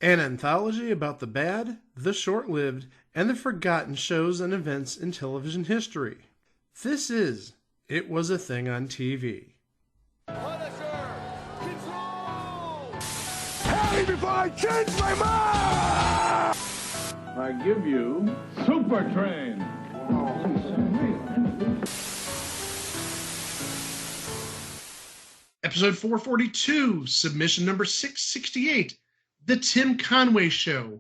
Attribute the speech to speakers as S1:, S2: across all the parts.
S1: An anthology about the bad, the short-lived, and the forgotten shows and events in television history. This is It Was a Thing on TV.
S2: Punisher! Control!
S3: Tell me before I change my mind!
S4: I give you Super Train.
S1: Episode 442, submission number 668, The Tim Conway Show.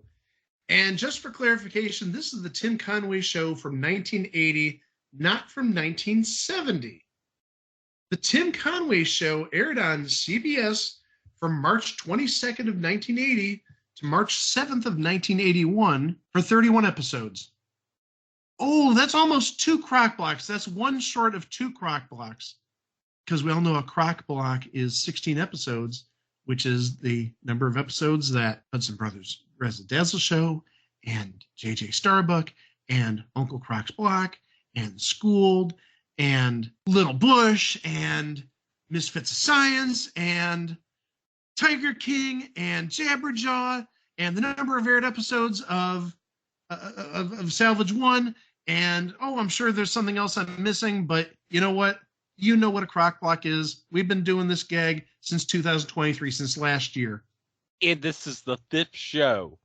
S1: And just for clarification, this is the Tim Conway Show from 1980, not from 1970. The Tim Conway Show aired on CBS from March 22nd of 1980 to March 7th of 1981 for 31 episodes. Oh, that's almost 2 crock blocks. That's one short of 2 crock blocks. Because we all know a crock block is 16 episodes, which is the number of episodes that Hudson Brothers Razzle Dazzle Show and J.J. Starbuck and Uncle Croc's Block and Schooled and Little Bush and Misfits of Science and Tiger King and Jabberjaw and the number of aired episodes of Salvage One. And, I'm sure there's something else I'm missing, but you know what? You know what a crock block is. We've been doing this gag since 2023, since last year.
S5: And this is the 5th show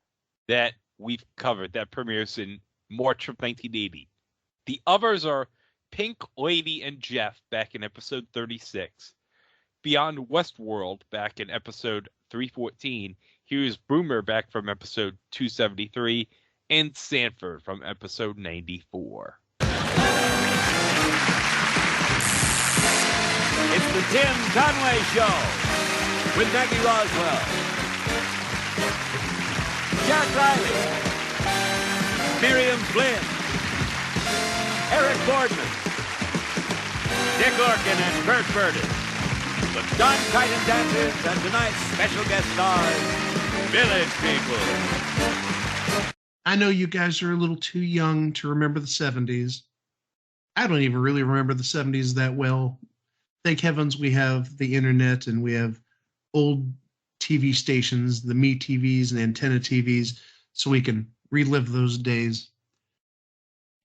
S5: that we've covered that premieres in March of 1980. The others are Pink Lady and Jeff back in episode 36. Beyond Westworld back in episode 314. Here's Boomer back from episode 273. And Sanford from episode 94.
S2: It's the Tim Conway Show with Maggie Roswell, Jack Riley, Miriam Flynn, Eric Boardman, Dick Orkin and Kurt Burtis, with Don Titan dancers and tonight's special guest stars, Village People.
S1: I know you guys are a little too young to remember the 70s. I don't even really remember the 70s that well. Thank heavens we have the internet and we have old TV stations, the Me TVs and antenna TVs, so we can relive those days.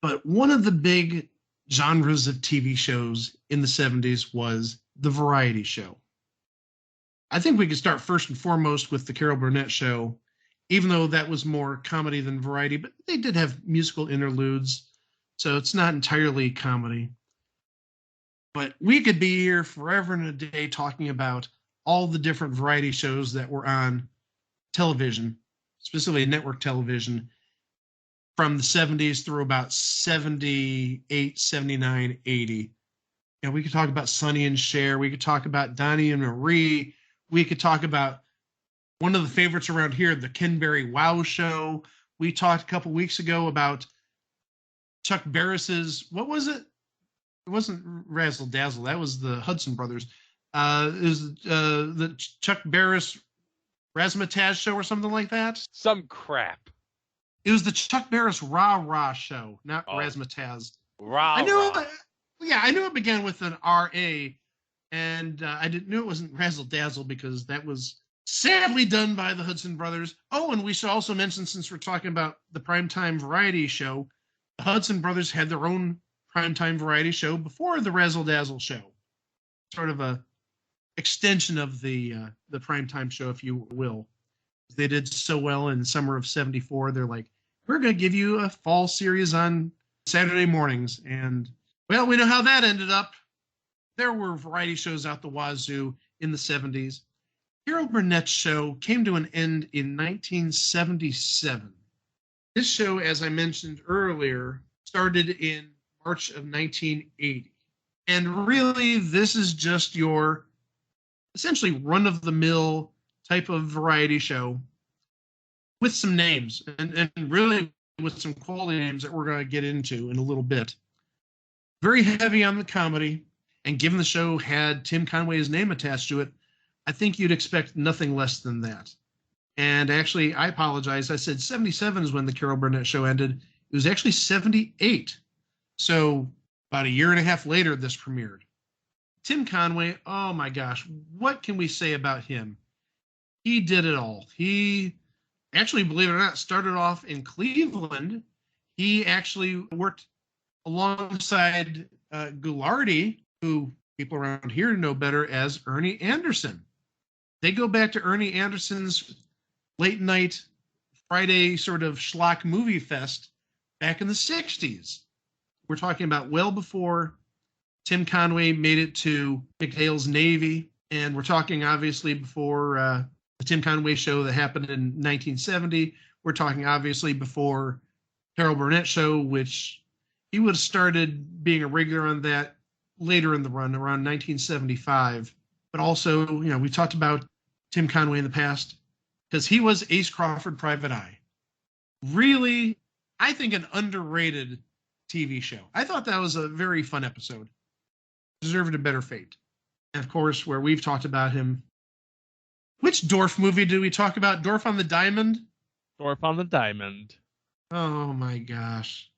S1: But one of the big genres of TV shows in the 70s was the variety show. I think we could start first and foremost with the Carol Burnett Show, even though that was more comedy than variety, but they did have musical interludes, so it's not entirely comedy. But we could be here forever and a day talking about all the different variety shows that were on television, specifically network television, from the 70s through about 78, 79, 80. And we could talk about Sonny and Cher. We could talk about Donnie and Marie. We could talk about one of the favorites around here, the Ken Berry Wow Show. We talked a couple weeks ago about Chuck Barris's, what was it? It wasn't Razzle Dazzle. That was the Hudson Brothers. It was the Chuck Barris Razzmatazz Show or something like that.
S5: Some crap.
S1: It was the Chuck Barris Rah Rah Show, not Razzmatazz.
S5: Rah
S1: I knew
S5: Rah.
S1: I knew it began with an R-A, and I didn't know it wasn't Razzle Dazzle because that was sadly done by the Hudson Brothers. Oh, and we should also mention, since we're talking about the primetime variety show, the Hudson Brothers had their own primetime variety show before the Razzle Dazzle Show. Sort of a extension of the primetime show, if you will. They did so well in summer of 74. They're like, we're going to give you a fall series on Saturday mornings. And, well, we know how that ended up. There were variety shows out the wazoo in the 70s. Carol Burnett's show came to an end in 1977. This show, as I mentioned earlier, started in March of 1980. And really, this is just your essentially run-of-the-mill type of variety show with some names, and really with some quality names that we're going to get into in a little bit. Very heavy on the comedy, and given the show had Tim Conway's name attached to it, I think you'd expect nothing less than that. And actually, I apologize. I said 77 is when the Carol Burnett Show ended. It was actually 78. So about a year and a half later, this premiered. Tim Conway, oh my gosh, what can we say about him? He did it all. He actually, believe it or not, started off in Cleveland. He actually worked alongside Goulardi, who people around here know better as Ernie Anderson. They go back to Ernie Anderson's late night Friday sort of schlock movie fest back in the 60s. We're talking about well before Tim Conway made it to McHale's Navy. And we're talking obviously before the Tim Conway Show that happened in 1970. We're talking obviously before Carol Burnett Show, which he would have started being a regular on that later in the run, around 1975. But also, we talked about Tim Conway in the past because he was Ace Crawford Private Eye. Really, I think an underrated TV show. I thought that was a very fun episode. Deserved a better fate. And of course, where we've talked about him. Which Dorf movie did we talk about? Dorf on the Diamond?
S6: Dorf on the Diamond.
S1: Oh my gosh.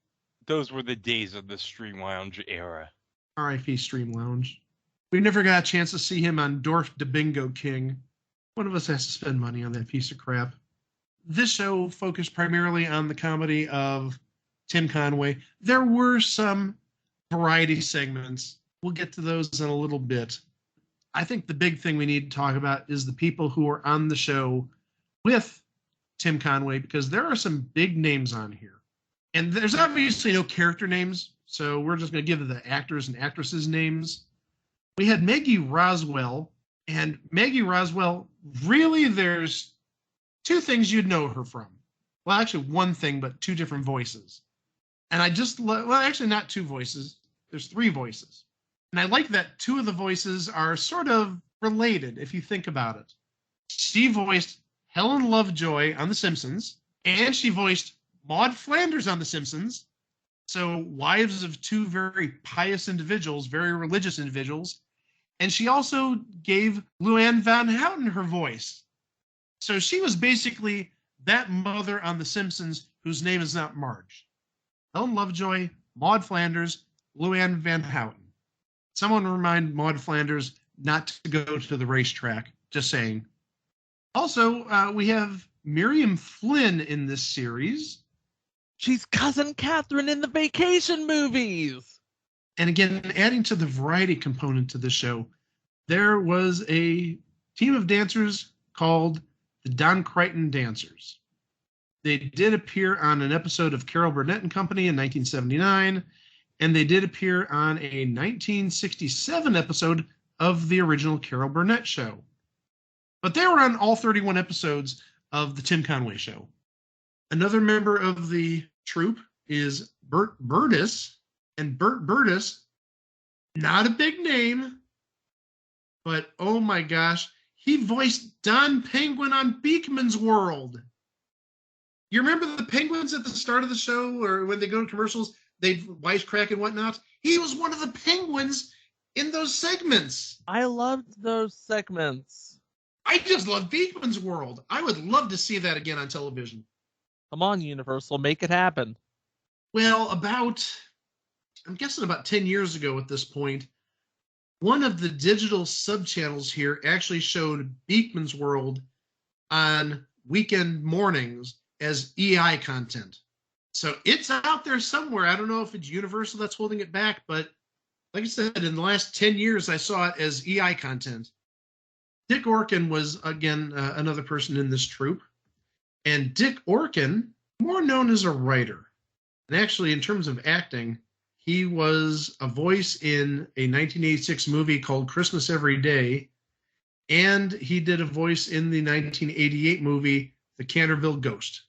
S5: Those were the days of the Stream Lounge era.
S1: R.I.P. Stream Lounge. We never got a chance to see him on Dorf the Bingo King. One of us has to spend money on that piece of crap. This show focused primarily on the comedy of Tim Conway. There were some variety segments. We'll get to those in a little bit. I think the big thing we need to talk about is the people who are on the show with Tim Conway, because there are some big names on here. And there's obviously no character names, so we're just going to give the actors and actresses names. We had Maggie Roswell, and Maggie Roswell, really there's two things you'd know her from. Well, actually one thing, but two different voices. And I just, well, actually not two voices. There's three voices. And I like that two of the voices are sort of related, if you think about it. She voiced Helen Lovejoy on The Simpsons, and she voiced Maude Flanders on The Simpsons. So wives of two very pious individuals, very religious individuals. And she also gave Luann Van Houten her voice. So she was basically that mother on The Simpsons whose name is not Marge. Helen Lovejoy, Maude Flanders, Luann Van Houten. Someone remind Maude Flanders not to go to the racetrack. Just saying. Also, we have Miriam Flynn in this series.
S6: She's Cousin Catherine in the Vacation movies.
S1: And again, adding to the variety component to the show, there was a team of dancers called the Don Crichton Dancers. They did appear on an episode of Carol Burnett and Company in 1979, and they did appear on a 1967 episode of the original Carol Burnett Show. But they were on all 31 episodes of the Tim Conway Show. Another member of the troupe is Bert Burtis. And Bert Burtis, not a big name, but oh my gosh, he voiced Don Penguin on Beekman's World. You remember the penguins at the start of the show, or when they go to commercials, they'd wisecrack and whatnot? He was one of the penguins in those segments.
S6: I loved those segments.
S1: I just love Beekman's World. I would love to see that again on television.
S6: Come on, Universal, make it happen.
S1: Well, I'm guessing about 10 years ago at this point, one of the digital sub-channels here actually showed Beekman's World on weekend mornings as EI content. So it's out there somewhere. I don't know if it's Universal that's holding it back, but like I said, in the last 10 years, I saw it as EI content. Dick Orkin was, again, another person in this troupe. And Dick Orkin, more known as a writer. And actually, in terms of acting, he was a voice in a 1986 movie called Christmas Every Day. And he did a voice in the 1988 movie, The Canterville Ghost.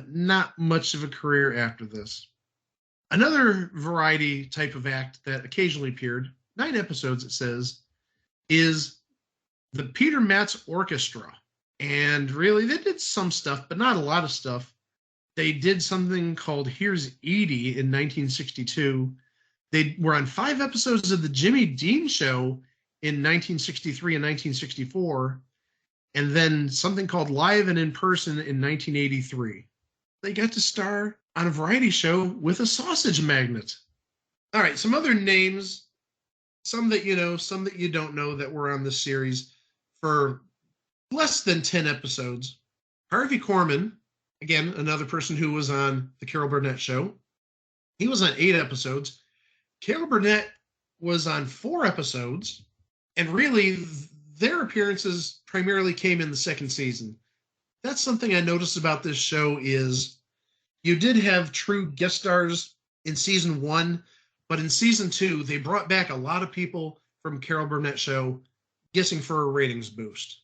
S1: Not much of a career after this. Another variety type of act that occasionally appeared, 9 episodes it says, is the Peter Matz Orchestra. And really, they did some stuff, but not a lot of stuff. They did something called Here's Edie in 1962. They were on 5 episodes of the Jimmy Dean Show in 1963 and 1964. And then something called Live and in Person in 1983. They got to star on a variety show with a sausage magnet. All right, some other names, some that you know, some that you don't know that were on this series for less than 10 episodes. Harvey Korman, Again, another person who was on the Carol Burnett Show. He was on 8 episodes. Carol Burnett was on 4 episodes, and really their appearances primarily came in the second season. That's something I noticed about this show is you did have true guest stars in season 1, but in season 2, they brought back a lot of people from Carol Burnett Show, guessing for a ratings boost.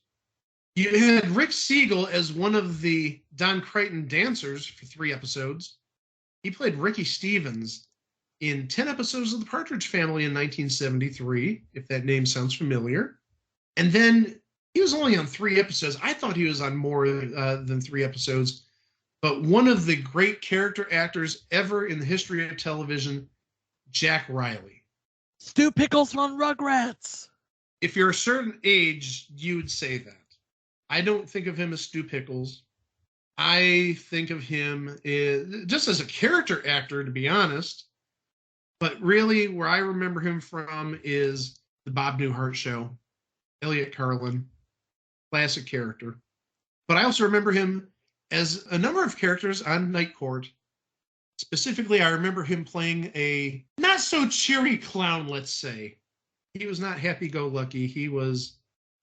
S1: You had Rick Siegel as one of the Don Crichton dancers for 3 episodes. He played Ricky Stevens in 10 episodes of The Partridge Family in 1973, if that name sounds familiar. And then he was only on 3 episodes. I thought he was on more than 3 episodes. But one of the great character actors ever in the history of television, Jack Riley.
S6: Stu Pickles from Rugrats.
S1: If you're a certain age, you would say that. I don't think of him as Stu Pickles. I think of him just as a character actor, to be honest. But really, where I remember him from is the Bob Newhart Show. Elliot Carlin. Classic character. But I also remember him as a number of characters on Night Court. Specifically, I remember him playing a not-so-cheery clown, let's say. He was not happy-go-lucky. He was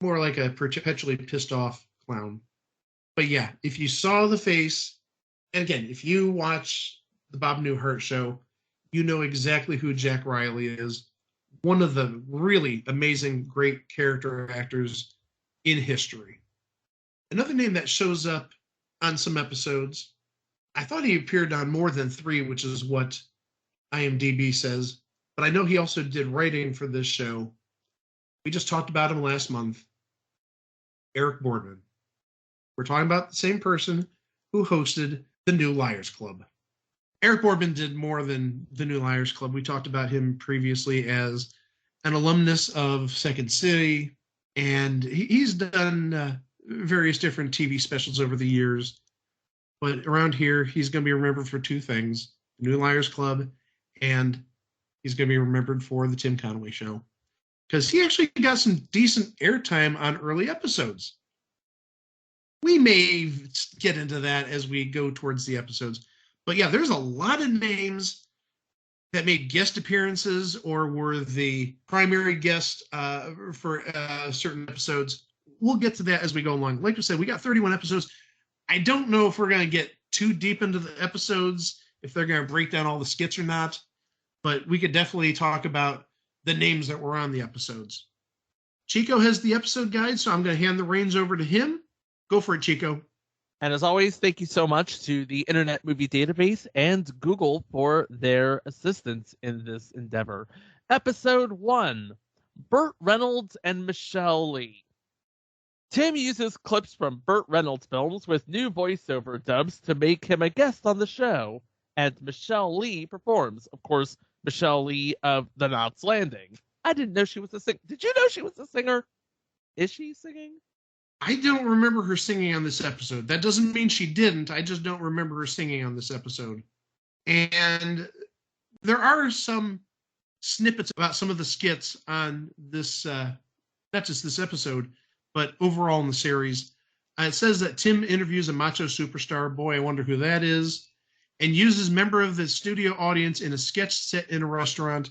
S1: more like a perpetually pissed-off clown. But yeah, if you saw the face, and again, if you watch the Bob Newhart Show, you know exactly who Jack Riley is. One of the really amazing, great character actors in history. Another name that shows up on some episodes, I thought he appeared on more than 3, which is what IMDb says, but I know he also did writing for this show. We just talked about him last month. Eric Boardman. We're talking about the same person who hosted the New Liars Club. Eric Boardman did more than the New Liars Club. We talked about him previously as an alumnus of Second City, and he's done various different TV specials over the years. But around here, he's going to be remembered for 2 things, the New Liars Club, and he's going to be remembered for the Tim Conway Show. Because he actually got some decent airtime on early episodes. We may get into that as we go towards the episodes. But yeah, there's a lot of names that made guest appearances or were the primary guest for certain episodes. We'll get to that as we go along. Like I said, we got 31 episodes. I don't know if we're going to get too deep into the episodes, if they're going to break down all the skits or not. But we could definitely talk about the names that were on the episodes. Chico has the episode guide, so I'm going to hand the reins over to him. Go for it, Chico.
S6: And as always, thank you so much to the Internet Movie Database and Google for their assistance in this endeavor. Episode 1, Burt Reynolds and Michelle Lee. Tim uses clips from Burt Reynolds films with new voiceover dubs to make him a guest on the show, and Michelle Lee performs. Of course, Michelle Lee of The Knots Landing. I didn't know she was a singer. Did you know she was a singer? Is she singing?
S1: I don't remember her singing on this episode. That doesn't mean she didn't. I just don't remember her singing on this episode. And there are some snippets about some of the skits on this, not just this episode, but overall in the series. It says that Tim interviews a macho superstar, boy, I wonder who that is, and uses member of the studio audience in a sketch set in a restaurant.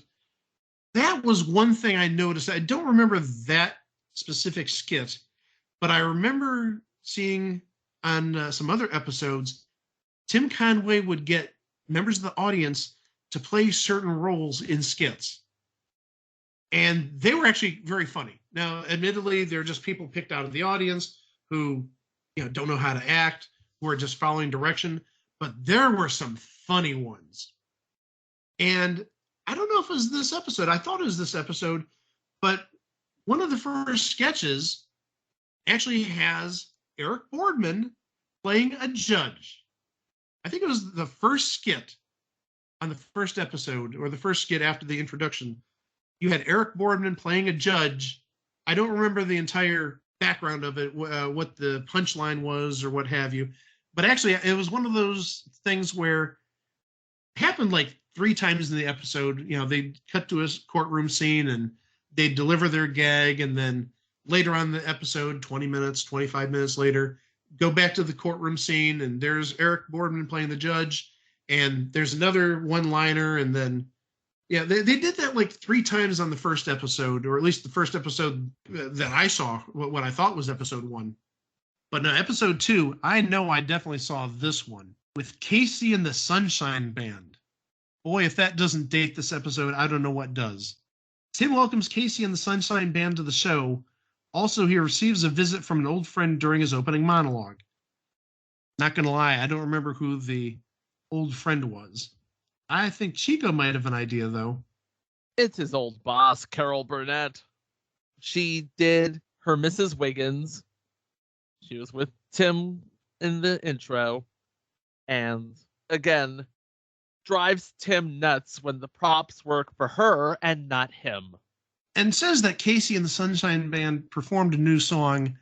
S1: That was one thing I noticed. I don't remember that specific skit, but I remember seeing on some other episodes, Tim Conway would get members of the audience to play certain roles in skits. And they were actually very funny. Now, admittedly, they're just people picked out of the audience who, don't know how to act, who are just following direction. But there were some funny ones. And I don't know if it was this episode. I thought it was this episode. But one of the first sketches actually has Eric Boardman playing a judge. I think it was the first skit on the first episode, or the first skit after the introduction. You had Eric Boardman playing a judge. I don't remember the entire background of it, what the punchline was or what have you. But actually, it was one of those things where it happened like 3 times in the episode. They'd cut to a courtroom scene and they'd deliver their gag, and then later on in the episode, 20 minutes, 25 minutes later, go back to the courtroom scene, and there's Eric Boardman playing the judge, and there's another one-liner, and then, yeah, they did that like 3 times on the first episode, or at least the first episode that I saw, what I thought was episode 1. But no, episode 2, I know I definitely saw this one with Casey and the Sunshine Band. Boy, if that doesn't date this episode, I don't know what does. Tim welcomes Casey and the Sunshine Band to the show. Also, he receives a visit from an old friend during his opening monologue. Not going to lie, I don't remember who the old friend was. I think Chico might have an idea, though.
S6: It's his old boss, Carol Burnett. She did her Mrs. Wiggins. She was with Tim in the intro. And, again, drives Tim nuts when the props work for her and not him.
S1: And says that Casey and the Sunshine Band performed a new song.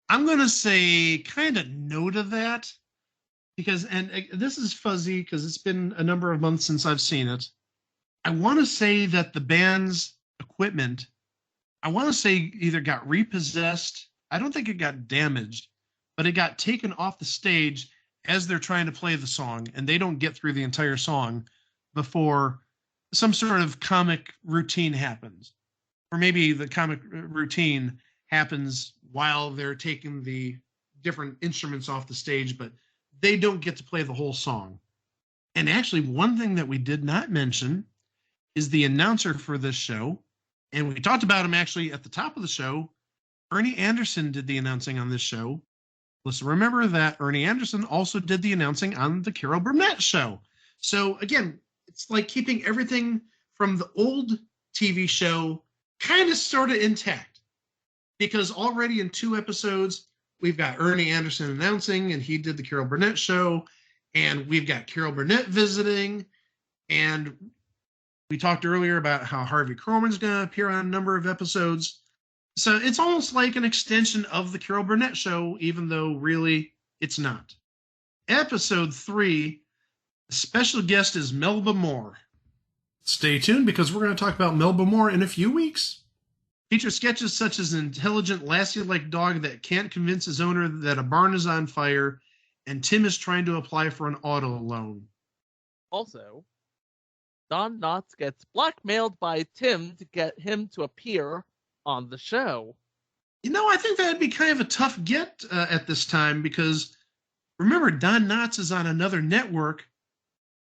S1: I'm going to say kind of no to that. Because, and this is fuzzy because it's been a number of months since I've seen it. I want to say that the band's equipment, I want to say either got repossessed. I don't think it got damaged, but it got taken off the stage as they're trying to play the song, and they don't get through the entire song before some sort of comic routine happens. Or maybe the comic routine happens while they're taking the different instruments off the stage, but they don't get to play the whole song. And actually, one thing that we did not mention is the announcer for this show. And we talked about him actually at the top of the show. Ernie Anderson did the announcing on this show. Let's remember that Ernie Anderson also did the announcing on the Carol Burnett show. So again, it's like keeping everything from the old TV show kind of sort of intact, because already in 2 episodes, we've got Ernie Anderson announcing, and he did the Carol Burnett show, and we've got Carol Burnett visiting, and we talked earlier about how Harvey Korman's going to appear on a number of episodes. So it's almost like an extension of the Carol Burnett show, even though really it's not. Episode 3, the special guest is Melba Moore. Stay tuned, because we're going to talk about Melba Moore in a few weeks. Feature sketches such as an intelligent Lassie-like dog that can't convince his owner that a barn is on fire, and Tim is trying to apply for an auto loan.
S6: Also, Don Knotts gets blackmailed by Tim to get him to appear on the show.
S1: You know, I think that'd be kind of a tough get at this time, because remember, Don Knotts is on another network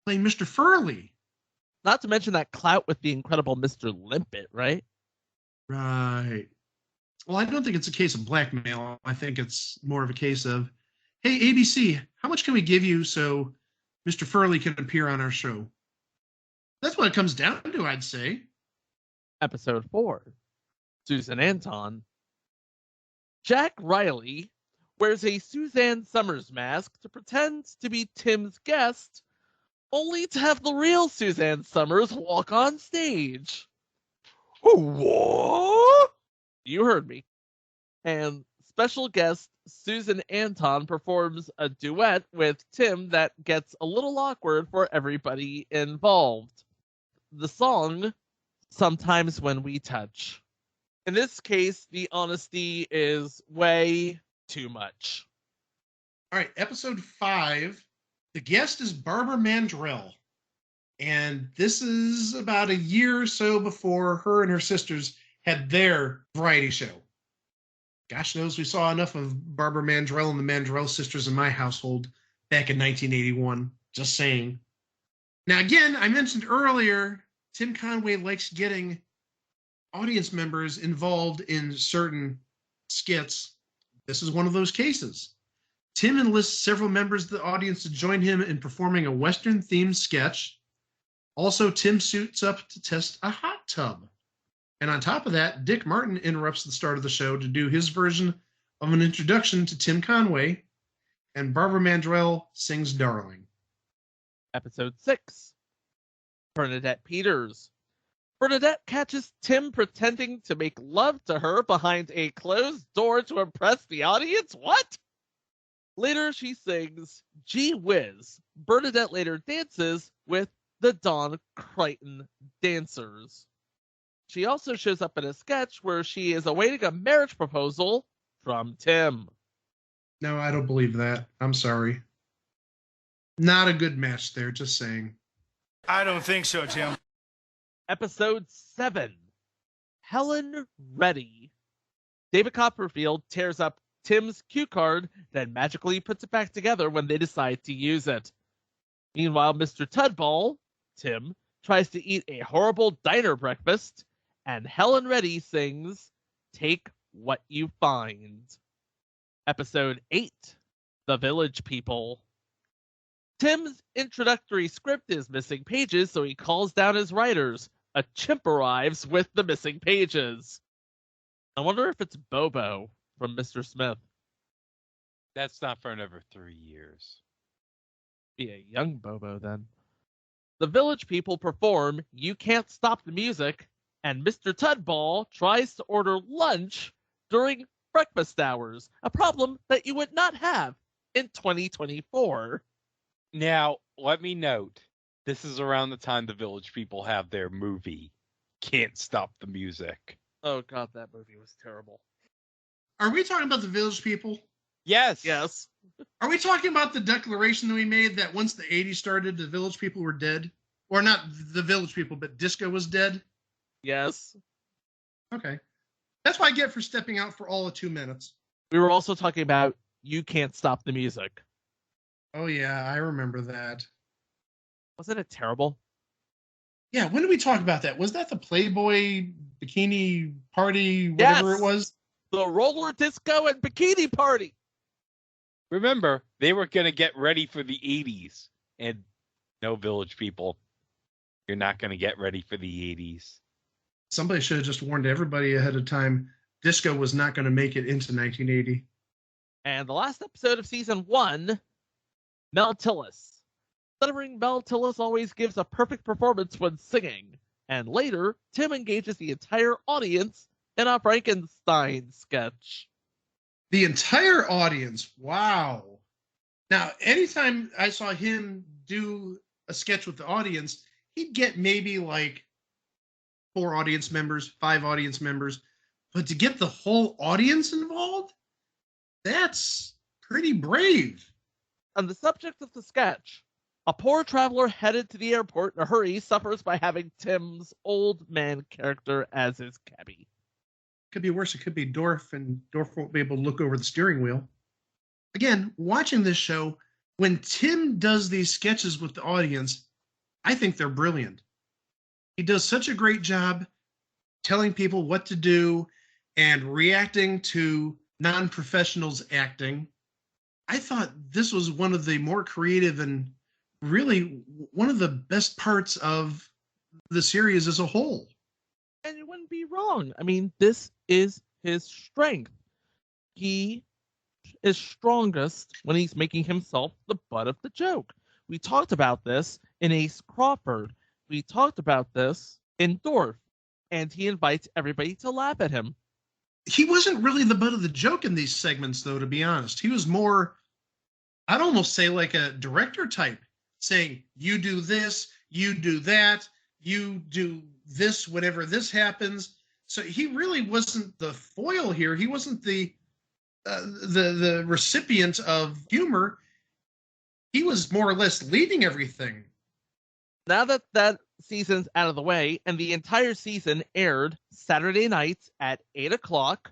S1: playing Mr. Furley.
S6: Not to mention that clout with the incredible Mr. Limpet, right?
S1: Right. Well, I don't think it's a case of blackmail. I think it's more of a case of, hey, ABC, how much can we give you so Mr. Furley can appear on our show? That's what it comes down to, I'd say.
S6: Episode 4, Susan Anton. Jack Riley wears a Suzanne Summers mask to pretend to be Tim's guest, only to have the real Suzanne Summers walk on stage. What? You heard me. And special guest Susan Anton performs a duet with Tim that gets a little awkward for everybody involved. The song, Sometimes When We Touch. In this case, the honesty is way too much.
S1: All right, episode 5. The guest is Barbara Mandrell. And this is about a year or so before her and her sisters had their variety show. Gosh knows we saw enough of Barbara Mandrell and the Mandrell sisters in my household back in 1981. Just saying. Now, again, I mentioned earlier, Tim Conway likes getting audience members involved in certain skits. This is one of those cases. Tim enlists several members of the audience to join him in performing a Western-themed sketch. Also, Tim suits up to test a hot tub. And on top of that, Dick Martin interrupts the start of the show to do his version of an introduction to Tim Conway, and Barbara Mandrell sings Darling.
S6: Episode 6, Bernadette Peters. Bernadette catches Tim pretending to make love to her behind a closed door to impress the audience? What? Later, she sings Gee Whiz. Bernadette later dances with the Don Crichton Dancers. She also shows up in a sketch where she is awaiting a marriage proposal from Tim.
S1: No, I don't believe that. I'm sorry. Not a good match there, just saying.
S3: I don't think so, Tim.
S6: Episode 7. Helen Reddy. David Copperfield tears up Tim's cue card, then magically puts it back together when they decide to use it. Meanwhile, Mr. Tudball, Tim, tries to eat a horrible diner breakfast, and Helen Reddy sings, "Take What You Find." Episode 8. The Village People. Tim's introductory script is missing pages, so he calls down his writers. A chimp arrives with the missing pages. I wonder if it's Bobo from Mr. Smith.
S5: That's not for another 3 years.
S6: Be a young Bobo then. The Village People perform You Can't Stop the Music, and Mr. Tudball tries to order lunch during breakfast hours, a problem that you would not have in 2024.
S5: Now, let me note, this is around the time the Village People have their movie, Can't Stop the Music.
S6: Oh god, that movie was terrible.
S1: Are we talking about the Village People?
S5: Yes.
S6: Yes.
S1: Are we talking about the declaration that we made that once the 80s started, the Village People were dead? Or not the Village People, but disco was dead?
S6: Yes.
S1: Okay. That's what I get for stepping out for all of 2 minutes.
S6: We were also talking about You Can't Stop the Music.
S1: Oh, yeah, I remember that.
S6: Wasn't it terrible?
S1: Yeah, when did we talk about that? Was that the Playboy bikini party, whatever
S6: Yes!
S1: it was?
S6: The roller disco and bikini party.
S5: Remember, they were going to get ready for the 80s. And no, Village People, you're not going to get ready for the 80s.
S1: Somebody should have just warned everybody ahead of time. Disco was not going to make it into 1980.
S6: And the last episode of season 1, Mel Tillis. Stuttering Mel Tillis always gives a perfect performance when singing. And later, Tim engages the entire audience in a Frankenstein sketch.
S1: The entire audience. Wow. Now, anytime I saw him do a sketch with the audience, he'd get maybe like 4 audience members, 5 audience members. But to get the whole audience involved, that's pretty brave.
S6: On the subject of the sketch, a poor traveler headed to the airport in a hurry suffers by having Tim's old man character as his cabbie.
S1: Could be worse. It could be Dorf, and Dorf won't be able to look over the steering wheel. Again, watching this show, when Tim does these sketches with the audience, I think they're brilliant. He does such a great job telling people what to do and reacting to non-professionals acting. I thought this was one of the more creative and really one of the best parts of the series as a whole.
S6: And you wouldn't be wrong. I mean, this is his strength. He is strongest when he's making himself the butt of the joke. We talked about this in Ace Crawford. We talked about this in Dorf. And he invites everybody to laugh at him.
S1: He wasn't really the butt of the joke in these segments, though, to be honest. He was more, I'd almost say like a director type, saying, you do this, you do that, you do this whenever this happens. So he really wasn't the foil here. He wasn't the recipient of humor. He was more or less leading everything.
S6: Now that that season's out of the way, and the entire season aired Saturday nights at 8 o'clock,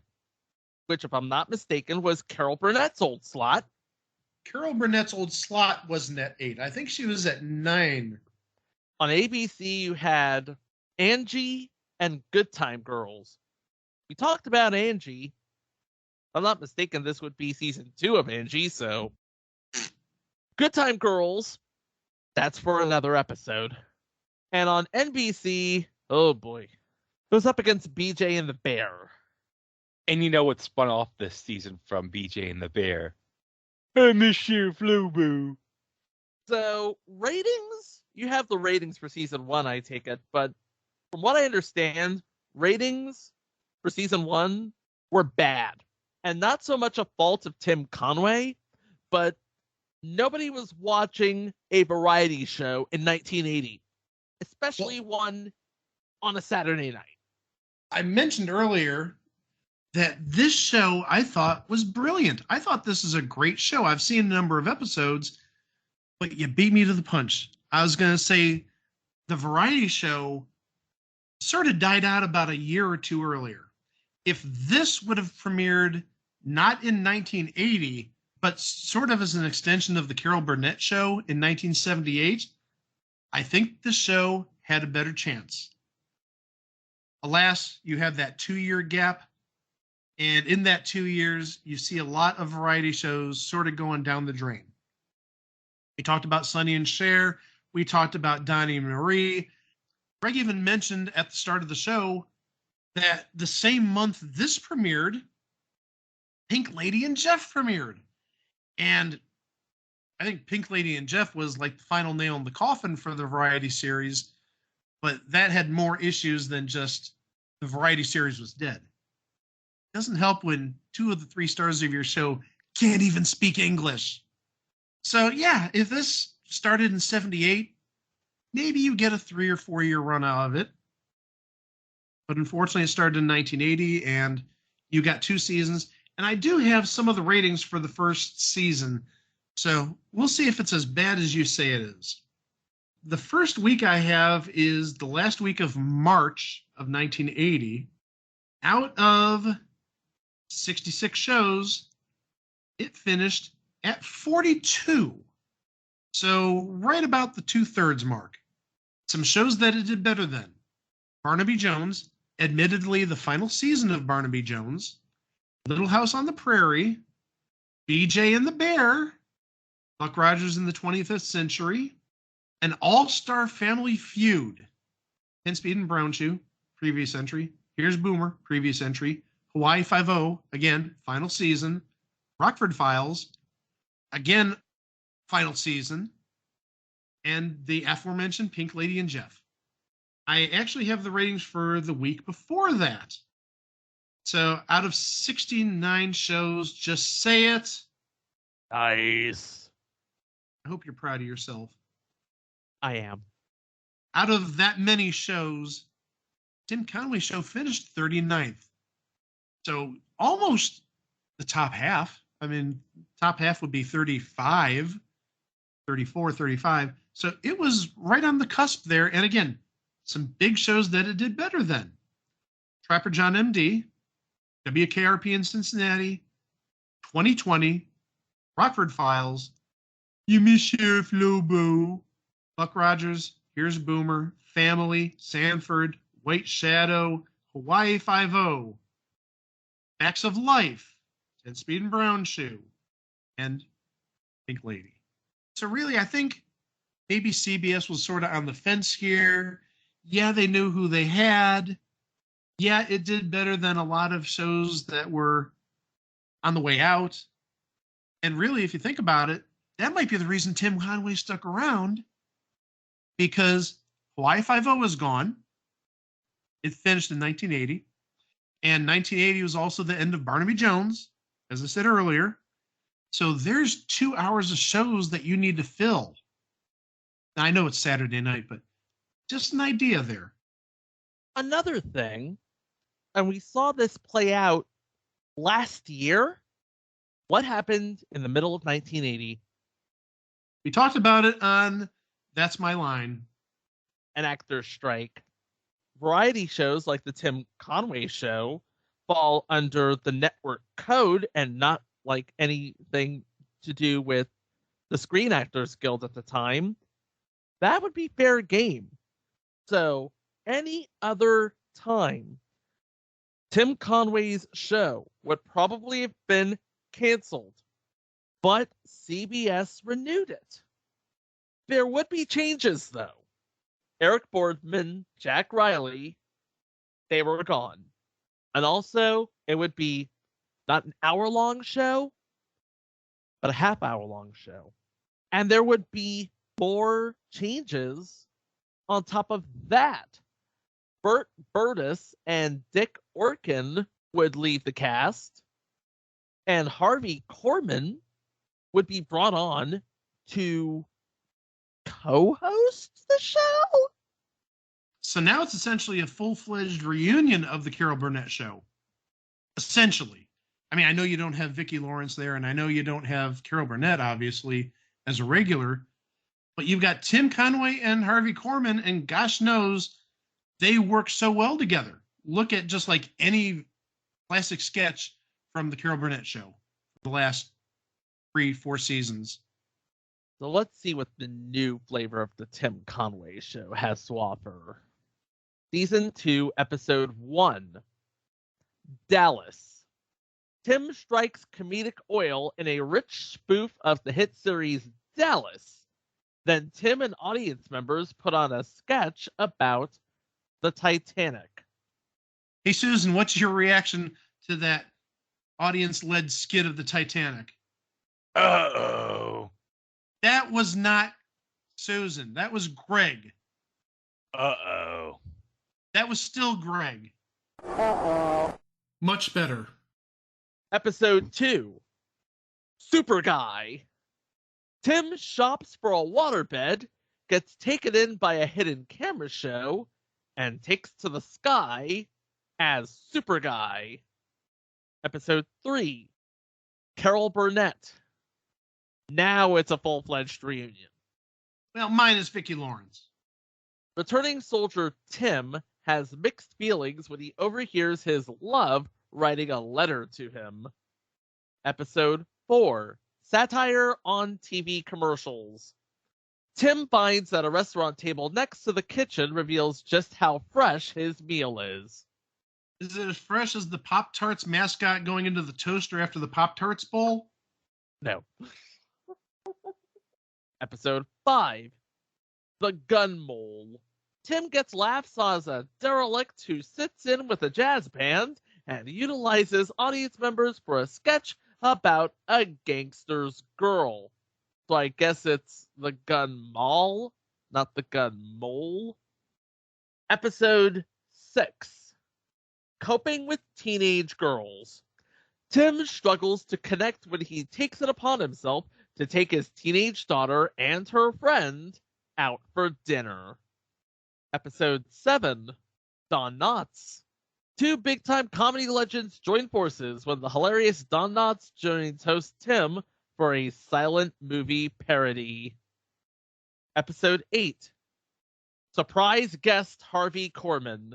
S6: which, if I'm not mistaken, was Carol Burnett's old slot.
S1: Carol Burnett's old slot wasn't at 8. I think she was at 9.
S6: On ABC, you had Angie and Good Time Girls. We talked about Angie. If I'm not mistaken, this would be season 2 of Angie, so Good Time Girls, that's for another episode. And on NBC, oh boy, it was up against BJ and the Bear.
S5: And you know what spun off this season from BJ and the Bear? I miss you, Flubu.
S6: So, ratings, you have the ratings for season 1, I take it, but from what I understand, ratings for season 1 were bad. And not so much a fault of Tim Conway, but nobody was watching a variety show in 1980, especially one on a Saturday night.
S1: I mentioned earlier that this show I thought was brilliant. I thought this is a great show. I've seen a number of episodes, but you beat me to the punch. I was going to say the variety show sort of died out about a year or two earlier. If this would have premiered not in 1980, but sort of as an extension of the Carol Burnett show in 1978, I think the show had a better chance. Alas, you have that 2-year gap. And in that 2 years, you see a lot of variety shows sort of going down the drain. We talked about Sonny and Cher. We talked about Donnie and Marie. Greg even mentioned at the start of the show that the same month this premiered, Pink Lady and Jeff premiered. And I think Pink Lady and Jeff was like the final nail in the coffin for the variety series, but that had more issues than just the variety series was dead. It doesn't help when 2 of the 3 stars of your show can't even speak English. So yeah, if this started in 78, maybe you get a 3 or 4 year run out of it. But unfortunately, it started in 1980, and you got 2 seasons. And I do have some of the ratings for the first season, so we'll see if it's as bad as you say it is. The first week I have is the last week of March of 1980. Out of 66 shows, it finished at 42. So right about the 2/3 mark. Some shows that it did better than. Barnaby Jones, admittedly the final season of Barnaby Jones, Little House on the Prairie, BJ and the Bear, Buck Rogers in the 25th Century, an all-star family feud, 10 Speed and Brown Shoe, previous entry, Here's Boomer, previous entry, Hawaii Five-0, again, final season, Rockford Files, again, final season, and the aforementioned Pink Lady and Jeff. I actually have the ratings for the week before that. So out of 69 shows, just say it.
S6: Nice.
S1: I hope you're proud of yourself.
S6: I am.
S1: Out of that many shows, Tim Conway Show finished 39th. So almost the top half. I mean, top half would be 35, 34, 35. So it was right on the cusp there. And again, some big shows that it did better than. Trapper John MD, WKRP in Cincinnati, 2020, Rockford Files, You Miss Sheriff Lobo, Buck Rogers, Here's Boomer, Family, Sanford, White Shadow, Hawaii Five-0, Facts of Life, 10 Speed and Brown Shoe, and Pink Lady. So really, I think maybe CBS was sort of on the fence here. Yeah, they knew who they had. Yeah, it did better than a lot of shows that were on the way out. And really, if you think about it, that might be the reason Tim Conway stuck around, because Hawaii Five-0 was gone. It finished in 1980. And 1980 was also the end of Barnaby Jones, as I said earlier. So there's 2 hours of shows that you need to fill. Now, I know it's Saturday night, but just an idea there.
S6: Another thing, and we saw this play out last year. What happened in the middle of 1980?
S1: We talked about it on That's My Line.
S6: An actor's strike. Variety shows like the Tim Conway Show fall under the network code and not like anything to do with the Screen Actors Guild at the time. That would be fair game. So any other time, Tim Conway's show would probably have been canceled, but CBS renewed it. There would be changes, though. Eric Boardman, Jack Riley, they were gone. And also, it would be not an hour-long show, but a half-hour-long show. And there would be more changes on top of that. Bert Burtis and Dick Orkin would leave the cast, and Harvey Korman would be brought on to co-host the show?
S1: So now it's essentially a full-fledged reunion of the Carol Burnett Show. essentially. I mean, I know you don't have Vicki Lawrence there, and I know you don't have Carol Burnett, obviously, as a regular, but you've got Tim Conway and Harvey Korman, and gosh knows they work so well together. Look at just like any classic sketch from the Carol Burnett show, the last 3-4 seasons.
S6: So let's see what the new flavor of the Tim Conway Show has to offer. Season 2, Episode 1, Dallas. Tim strikes comedic oil in a rich spoof of the hit series Dallas. Then Tim and audience members put on a sketch about the Titanic.
S1: Hey, Susan, what's your reaction to that audience-led skit of the Titanic?
S5: Uh-oh.
S1: That was not Susan. That was Greg.
S5: Uh-oh.
S1: That was still Greg. Much better.
S6: Episode 2, Super Guy. Tim shops for a waterbed, gets taken in by a hidden camera show, and takes to the sky as Super Guy. Episode 3, Carol Burnett. Now it's a full-fledged reunion.
S1: Well, mine is Vicki Lawrence.
S6: Returning soldier Tim has mixed feelings when he overhears his love writing a letter to him. Episode 4, Satire on TV Commercials. Tim finds that a restaurant table next to the kitchen reveals just how fresh his meal is.
S1: Is it as fresh as the Pop-Tarts mascot going into the toaster after the Pop-Tarts bowl?
S6: No. Episode 5, The Gun Mole. Tim gets laughs as a derelict who sits in with a jazz band and utilizes audience members for a sketch about a gangster's girl. So I guess it's the gun mall, not the gun mole. Episode 6, Coping with Teenage Girls. Tim struggles to connect when he takes it upon himself to take his teenage daughter and her friend out for dinner. Episode 7, Don Knotts. Two big-time comedy legends join forces when the hilarious Don Knotts joins host Tim for a silent movie parody. Episode 8, Surprise guest Harvey Korman.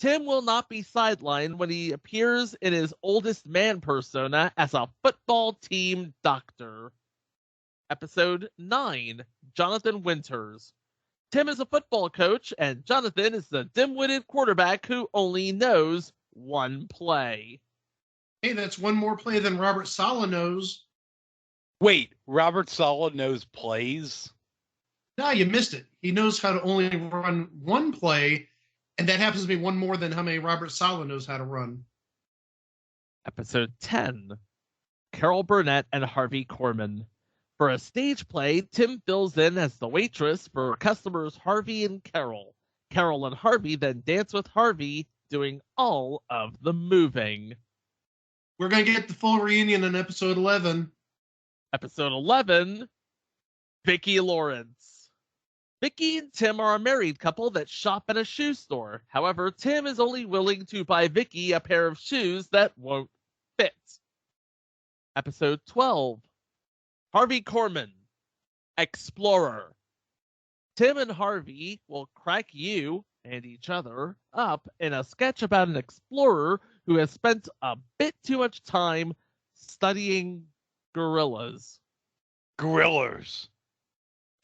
S6: Tim will not be sidelined when he appears in his oldest man persona as a football team doctor. Episode 9, Jonathan Winters. Tim is a football coach, and Jonathan is the dim-witted quarterback who only knows one play.
S1: Hey, that's one more play than Robert Saleh knows.
S5: Wait, Robert Saleh knows plays?
S1: No, you missed it. He knows how to only run one play, and that happens to be one more than how many Robert Saleh knows how to run.
S6: Episode 10, Carol Burnett and Harvey Korman. For a stage play, Tim fills in as the waitress for customers Harvey and Carol. Carol and Harvey then dance with Harvey, doing all of the moving.
S1: We're going to get the full reunion in episode 11.
S6: Episode 11, Vicki Lawrence. Vicki and Tim are a married couple that shop at a shoe store. However, Tim is only willing to buy Vicki a pair of shoes that won't fit. Episode 12, Harvey Korman, Explorer. Tim and Harvey will crack you and each other up in a sketch about an explorer who has spent a bit too much time studying gorillas.
S5: Grillers.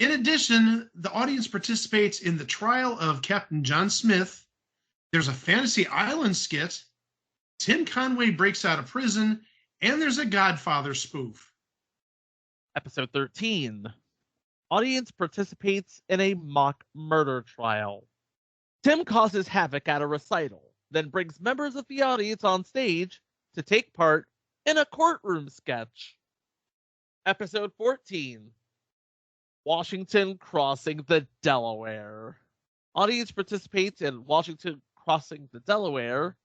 S1: In addition, the audience participates in the trial of Captain John Smith. There's a Fantasy Island skit. Tim Conway breaks out of prison, and there's a Godfather spoof.
S6: Episode 13. Audience participates in a mock murder trial. Tim causes havoc at a recital, then brings members of the audience on stage to take part in a courtroom sketch. Episode 14. Washington crossing the Delaware. Audience participates in Washington crossing the Delaware.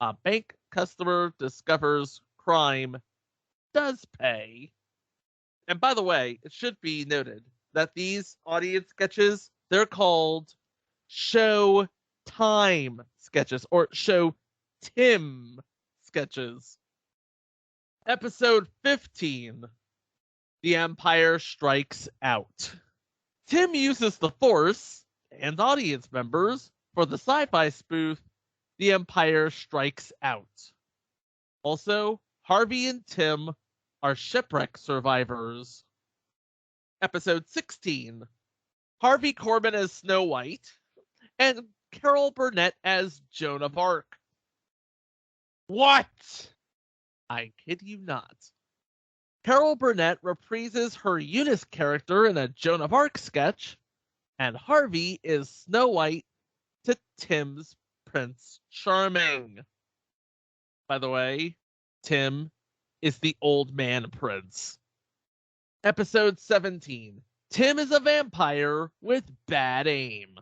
S6: A bank customer discovers crime does pay. And by the way, it should be noted that these audience sketches, they're called show time sketches or show Tim sketches. Episode 15, The Empire Strikes Out. Tim uses the Force and audience members for the sci-fi spoof, The Empire Strikes Out. Also, Harvey and Tim are shipwreck survivors. Episode 16, Harvey Korman as Snow White and Carol Burnett as Joan of Arc.
S5: What?
S6: I kid you not. Carol Burnett reprises her Eunice character in a Joan of Arc sketch, and Harvey is Snow White to Tim's Prince Charming. By the way, Tim is the old man prince. Episode 17. Tim is a vampire with bad aim.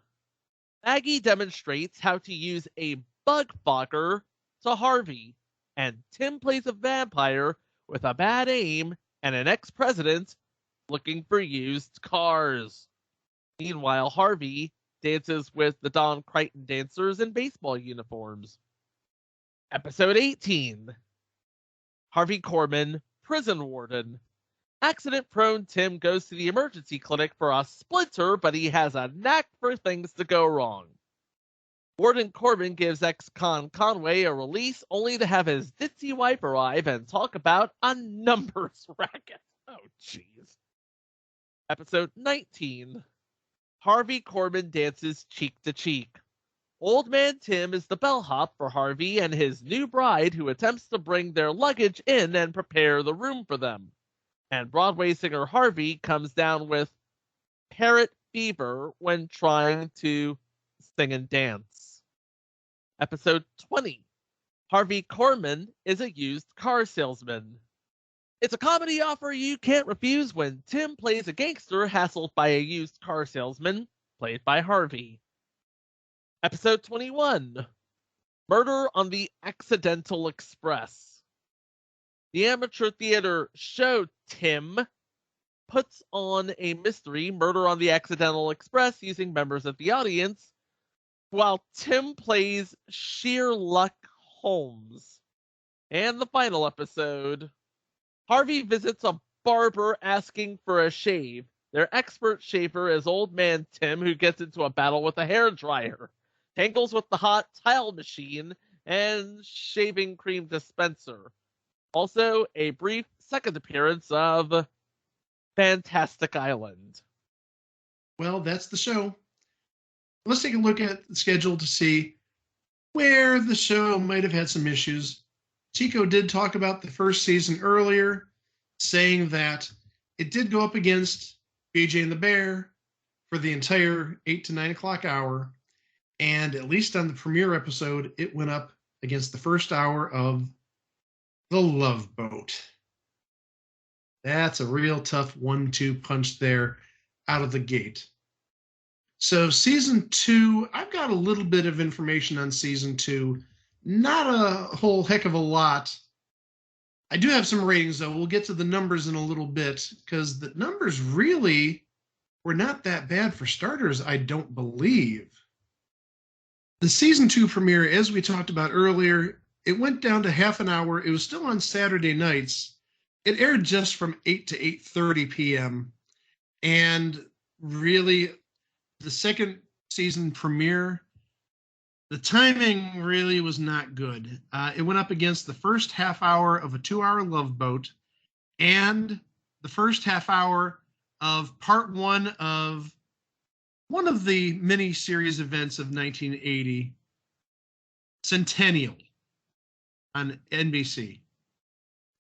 S6: Maggie demonstrates how to use a bug fogger to Harvey, and Tim plays a vampire with a bad aim and an ex-president looking for used cars. Meanwhile, Harvey dances with the Don Crichton dancers in baseball uniforms. Episode 18. Harvey Korman, prison warden. Accident-prone Tim goes to the emergency clinic for a splinter, but he has a knack for things to go wrong. Warden Corbin gives ex-con Conway a release only to have his ditzy wife arrive and talk about a numbers racket. Oh, jeez. Episode 19. Harvey Korman dances cheek to cheek. Old Man Tim is the bellhop for Harvey and his new bride who attempts to bring their luggage in and prepare the room for them. And Broadway singer Harvey comes down with parrot fever when trying to sing and dance. Episode 20. Harvey Korman is a used car salesman. It's a comedy offer you can't refuse when Tim plays a gangster hassled by a used car salesman, played by Harvey. Episode 21. Murder on the Accidental Express. The amateur theater show Tim puts on a mystery, Murder on the Accidental Express, using members of the audience, while Tim plays Sheer Luck Holmes. And the final episode. Harvey visits a barber asking for a shave. Their expert shaver is old man Tim, who gets into a battle with a hairdryer, tangles with the hot tile machine, and shaving cream dispenser. Also, a brief second appearance of Fantastic Island.
S1: Well, that's the show. Let's take a look at the schedule to see where the show might have had some issues. Chico did talk about the first season earlier, saying that it did go up against BJ and the Bear for the entire 8 to 9 o'clock hour, and at least on the premiere episode, it went up against the first hour of The Love Boat. That's a real tough 1-2 punch there out of the gate. So season 2, I've got a little bit of information on season 2. Not a whole heck of a lot. I do have some ratings, though. We'll get to the numbers in a little bit, because the numbers really were not that bad for starters, I don't believe. The season 2 premiere, as we talked about earlier, it went down to half an hour. It was still on Saturday nights. It aired just from 8 to 8:30 p.m. And really, the second season premiere, the timing really was not good. It went up against the first half hour of a 2-hour Love Boat and the first half hour of part 1 of one of the mini-series events of 1980, Centennial, on NBC.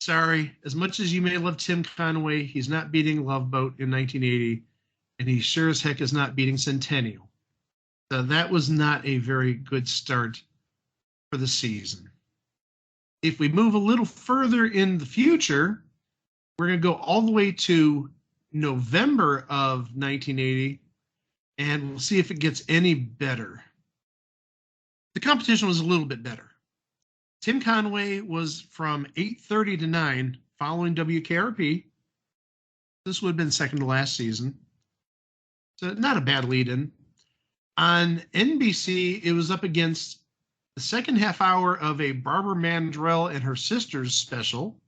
S1: Sorry, as much as you may love Tim Conway, he's not beating Love Boat in 1980, and he sure as heck is not beating Centennial. So that was not a very good start for the season. If we move a little further in the future, we're going to go all the way to November of 1980, and we'll see if it gets any better. The competition was a little bit better. Tim Conway was from 8:30 to 9 following WKRP. This would have been second to last season. So not a bad lead-in. On NBC, it was up against the the second half hour of a Barbara Mandrell and her sisters special.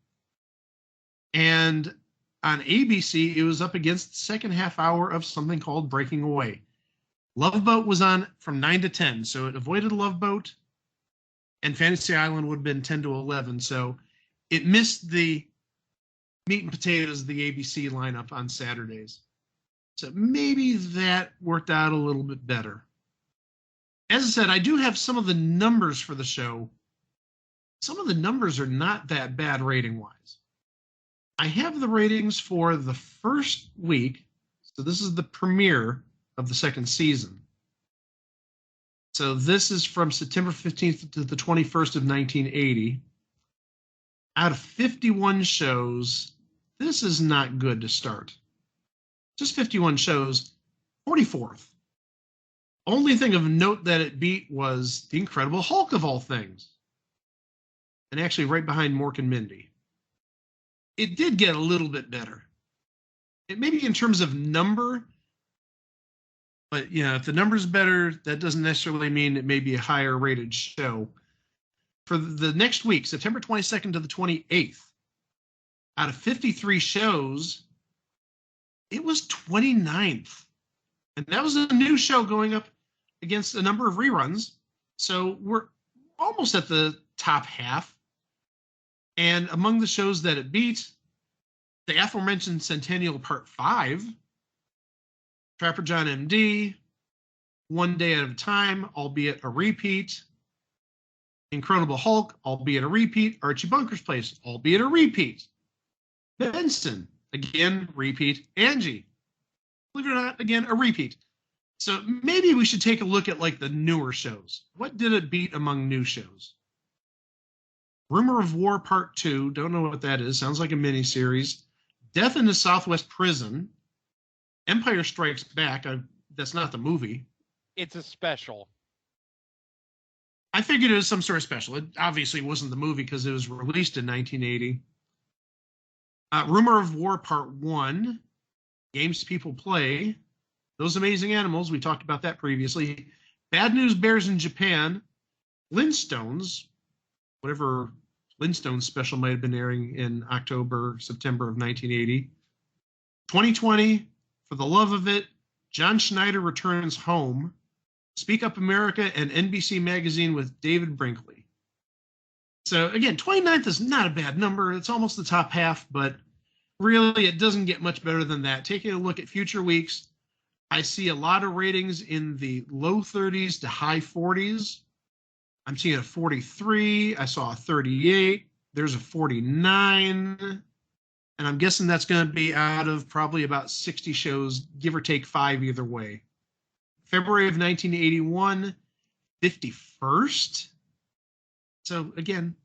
S1: And on ABC, it was up against the second half hour of something called Breaking Away. Love Boat was on from 9 to 10, so it avoided Love Boat, and Fantasy Island would have been 10 to 11, so it missed the meat and potatoes of the ABC lineup on Saturdays. So maybe that worked out a little bit better. As I said, I do have some of the numbers for the show. Some of the numbers are not that bad rating-wise. I have the ratings for the first week, so this is the premiere of the second season. So this is from September 15th to the 21st of 1980. Out of 51 shows, this is not good to start. Just 51 shows, 44th. Only thing of note that it beat was The Incredible Hulk of all things. And actually right behind Mork and Mindy. It did get a little bit better. It maybe in terms of number, but if the number's better, that doesn't necessarily mean it may be a higher rated show. For the next week, September 22nd to the 28th, out of 53 shows, it was 29th. And that was a new show going up against a number of reruns. So we're almost at the top half. And among the shows that it beat, the aforementioned Centennial Part 5, Trapper John MD, One Day at a Time, albeit a repeat, Incredible Hulk, albeit a repeat, Archie Bunker's Place, albeit a repeat, Benson, again, repeat, Angie, believe it or not, again, a repeat. So maybe we should take a look at like the newer shows. What did it beat among new shows? Rumor of War Part 2, don't know what that is, sounds like a miniseries. Death in the Southwest Prison, Empire Strikes Back, that's not the movie.
S5: It's a special.
S1: I figured it was some sort of special. It obviously wasn't the movie because it was released in 1980. Rumor of War Part 1, Games People Play, Those Amazing Animals, we talked about that previously. Bad News Bears in Japan, Flintstones, whatever Flintstones special might have been airing in October, September of 1980. 2020, For the Love of It, John Schneider Returns Home, Speak Up America, and NBC Magazine with David Brinkley. So again, 29th is not a bad number. It's almost the top half, but really it doesn't get much better than that. Taking a look at future weeks, I see a lot of ratings in the low 30s to high 40s. I'm seeing a 43. I saw a 38. There's a 49. And I'm guessing that's going to be out of probably about 60 shows, give or take 5 either way. February of 1981, 51st. So again,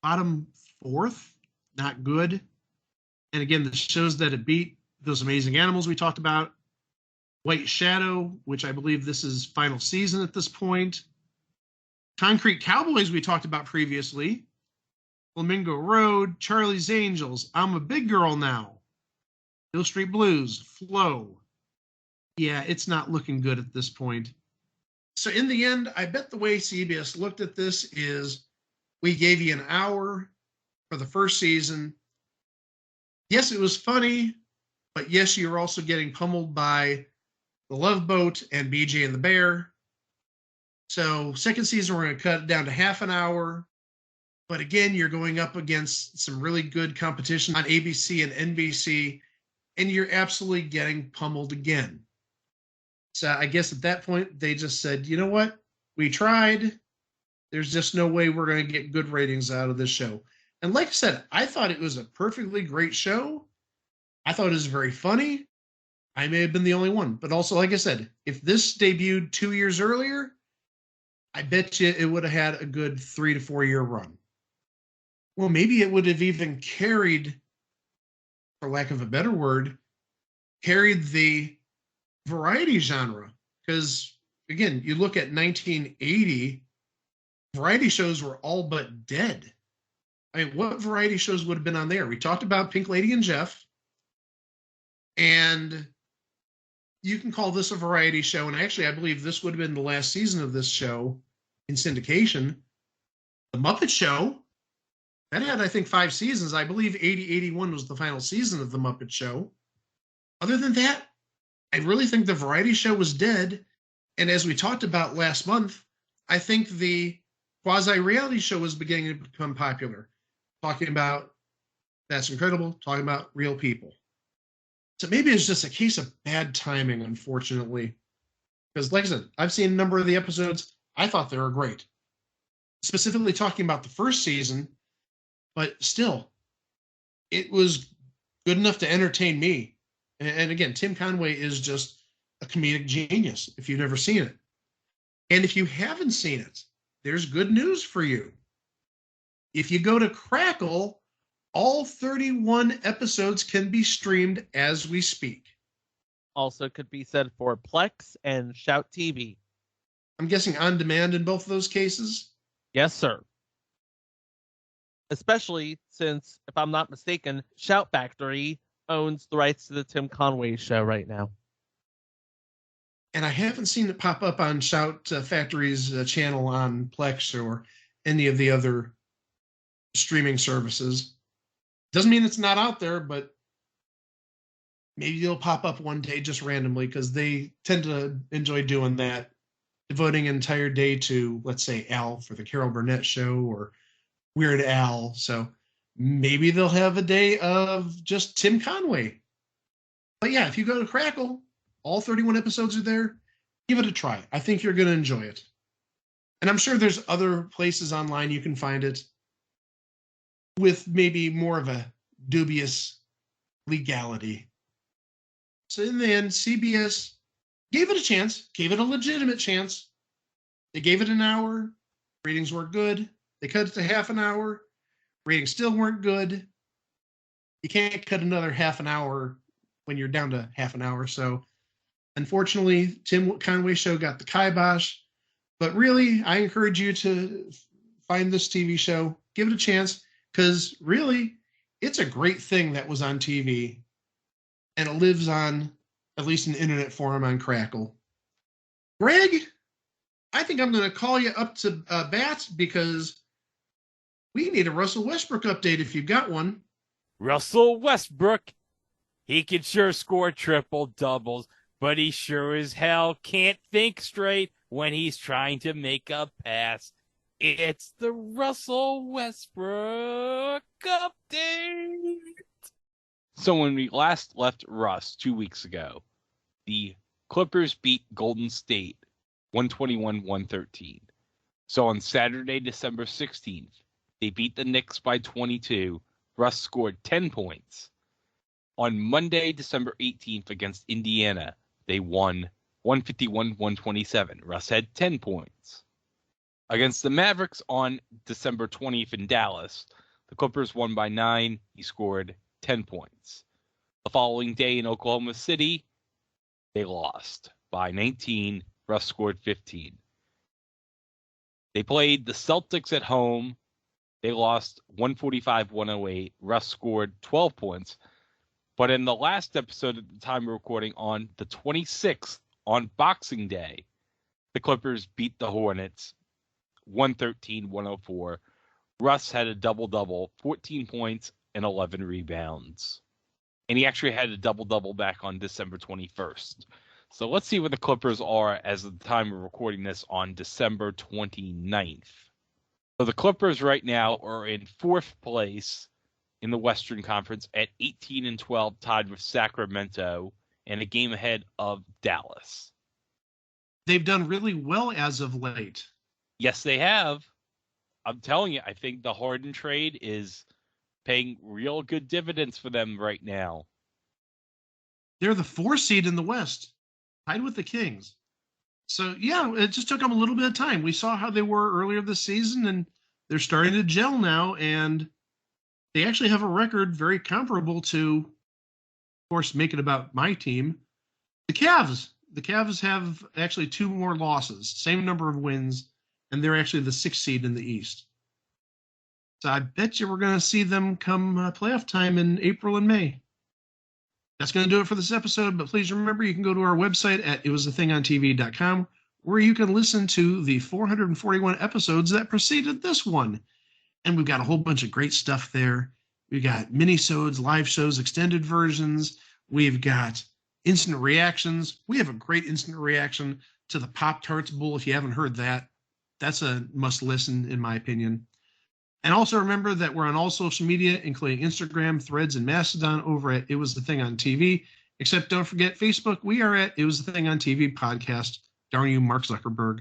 S1: bottom 4th, not good. And again, the shows that it beat, Those Amazing Animals we talked about, White Shadow, which I believe this is final season at this point. Concrete Cowboys we talked about previously. Flamingo Road, Charlie's Angels, I'm a Big Girl Now. Hill Street Blues, Flow. Yeah, it's not looking good at this point. So in the end, I bet the way CBS looked at this is we gave you an hour for the first season. Yes, it was funny, but yes, you're also getting pummeled by The Love Boat and BJ and the Bear. So second season, we're going to cut it down to half an hour. But again, you're going up against some really good competition on ABC and NBC, and you're absolutely getting pummeled again. So I guess at that point, they just said, you know what? We tried. There's just no way we're going to get good ratings out of this show. And like I said, I thought it was a perfectly great show. I thought it was very funny. I may have been the only one. But also, like I said, if this debuted 2 years earlier, I bet you it would have had a good 3 to 4 year run. Well, maybe it would have even carried, for lack of a better word, carried the variety genre. Because, again, you look at 1980, variety shows were all but dead. I mean, what variety shows would have been on there? We talked about Pink Lady and Jeff. And you can call this a variety show. And actually, I believe this would have been the last season of this show. in syndication. The Muppet Show, that had, I think, 5 seasons. I believe 80-81 was the final season of The Muppet Show. Other than that, I really think the variety show was dead. And as we talked about last month, I think the quasi-reality show was beginning to become popular. Talking about That's Incredible, talking about real people. So maybe it's just a case of bad timing, unfortunately. Because like I said, I've seen a number of the episodes. I thought they were great. Specifically talking about the first season, but still, it was good enough to entertain me. And again, Tim Conway is just a comedic genius if you've never seen it. And if you haven't seen it, there's good news for you. If you go to Crackle, all 31 episodes can be streamed as we speak.
S6: Also could be said for Plex and Shout TV.
S1: I'm guessing on demand in both of those cases?
S6: Yes, sir. Especially since, if I'm not mistaken, Shout Factory owns the rights to the Tim Conway Show right now.
S1: And I haven't seen it pop up on Shout Factory's channel on Plex or any of the other streaming services. Doesn't mean it's not out there, but maybe it'll pop up one day just randomly because they tend to enjoy doing that, devoting an entire day to, let's say, Al for the Carol Burnett Show or Weird Al. So maybe they'll have a day of just Tim Conway. But yeah, if you go to Crackle, all 31 episodes are there. Give it a try. I think you're going to enjoy it. And I'm sure there's other places online you can find it with maybe more of a dubious legality. So in the end, CBS gave it a chance, gave it a legitimate chance. They gave it an hour. Ratings weren't good. They cut it to half an hour. Ratings still weren't good. You can't cut another half an hour when you're down to half an hour. So unfortunately, Tim Conway Show got the kibosh. But really, I encourage you to find this TV show. Give it a chance. Because really, it's a great thing that was on TV. And it lives on at least an internet forum on Crackle. Greg, I think I'm going to call you up to bat because we need a Russell Westbrook update if you've got one.
S2: Russell Westbrook, he can sure score triple doubles, but he sure as hell can't think straight when he's trying to make a pass. It's the Russell Westbrook update.
S5: So when we last left Russ 2 weeks ago, the Clippers beat Golden State 121-113. So on Saturday, December 16th, they beat the Knicks by 22. Russ scored 10 points. On Monday, December 18th against Indiana, they won 151-127. Russ had 10 points. Against the Mavericks on December 20th in Dallas, the Clippers won by 9. He scored 10 points. The following day in Oklahoma City, they lost by 19. Russ scored 15. They played the Celtics at home. They lost 145-108. Russ scored 12 points. But in the last episode at the time of recording on the 26th, on Boxing Day, the Clippers beat the Hornets 113-104. Russ had a double-double, 14 points and 11 rebounds. And he actually had a double-double back on December 21st. So let's see where the Clippers are as of the time of recording this on December 29th. So the Clippers right now are in 4th place in the Western Conference at 18-12, tied with Sacramento and a game ahead of Dallas.
S1: They've done really well as of late.
S5: Yes, they have. I'm telling you, I think the Harden trade is paying real good dividends for them right now.
S1: They're the 4th seed in the West, tied with the Kings. So, yeah, it just took them a little bit of time. We saw how they were earlier this season, and they're starting to gel now, and they actually have a record very comparable to, of course, make it about my team, the Cavs. The Cavs have actually 2 more losses, same number of wins, and they're actually the 6th seed in the East. So I bet you we're going to see them come playoff time in April and May. That's going to do it for this episode, but please remember you can go to our website at itwasthathingontv.com where you can listen to the 441 episodes that preceded this one. And we've got a whole bunch of great stuff there. We've got mini-sodes, live shows, extended versions. We've got instant reactions. We have a great instant reaction to the Pop-Tarts Bowl. If you haven't heard that, that's a must-listen, in my opinion. And also remember that we're on all social media, including Instagram, Threads, and Mastodon over at It Was the Thing on TV. Except don't forget Facebook. We are at It Was the Thing on TV podcast. Darn you, Mark Zuckerberg.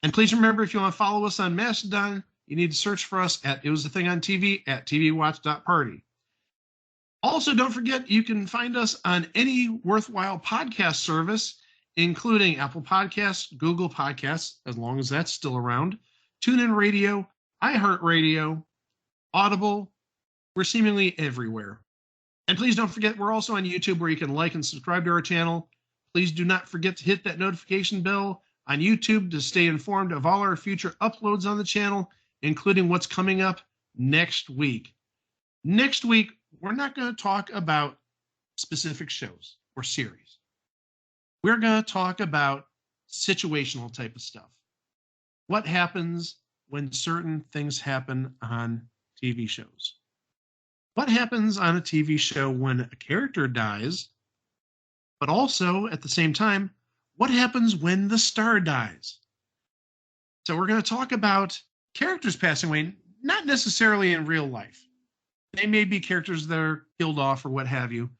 S1: And please remember, if you want to follow us on Mastodon, you need to search for us at It Was the Thing on TV at tvwatch.party. Also, don't forget, you can find us on any worthwhile podcast service, including Apple Podcasts, Google Podcasts, as long as that's still around, TuneIn Radio, iHeartRadio, Audible. We're seemingly everywhere. And please don't forget, we're also on YouTube, where you can like and subscribe to our channel. Please do not forget to hit that notification bell on YouTube to stay informed of all our future uploads on the channel, including what's coming up next week. Next week, we're not going to talk about specific shows or series. We're going to talk about situational type of stuff. What happens when certain things happen on TV shows? What happens on a TV show when a character dies? But also, at the same time, what happens when the star dies? So we're going to talk about characters passing away, not necessarily in real life. They may be characters that are killed off or what have you.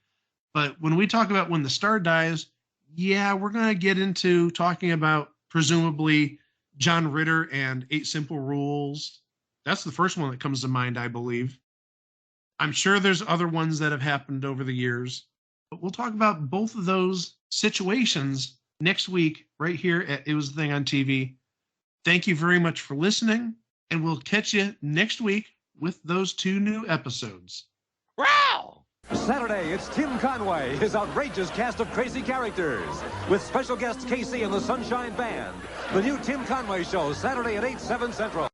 S1: But when we talk about when the star dies, yeah, we're going to get into talking about presumably John Ritter and 8 Simple Rules. That's the first one that comes to mind, I believe. I'm sure there's other ones that have happened over the years. But we'll talk about both of those situations next week right here at It Was the Thing on TV. Thank you very much for listening, and we'll catch you next week with those 2 new episodes.
S2: Wow!
S3: Saturday, it's Tim Conway, his outrageous cast of crazy characters. With special guest Casey and the Sunshine Band. The new Tim Conway Show, Saturday at 8, 7 Central.